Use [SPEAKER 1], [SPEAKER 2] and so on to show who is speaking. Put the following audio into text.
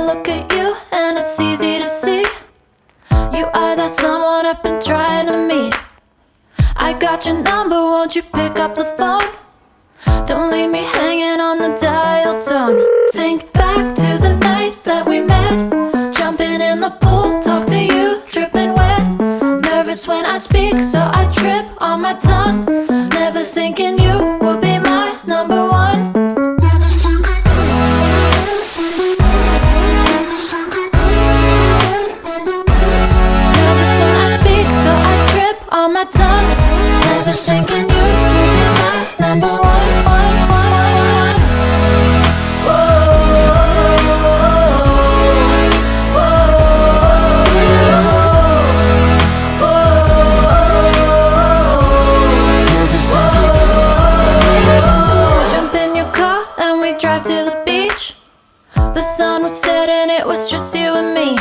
[SPEAKER 1] look at you and it's easy to see you are that someone I've been trying to meet. I got your number, won't you pick up the phone? Don't leave me hanging on the dial tone. Think back to the night that we met, jumping in the pool, talk to you, dripping wet. Nervous when I speak, so I trip on my tongue. Never thinking you would be my number one. Nervous when I speak, so I trip on my tongue. Never thinking you would be my number one. Drive to the beach. The sun was setting, it was just you and me.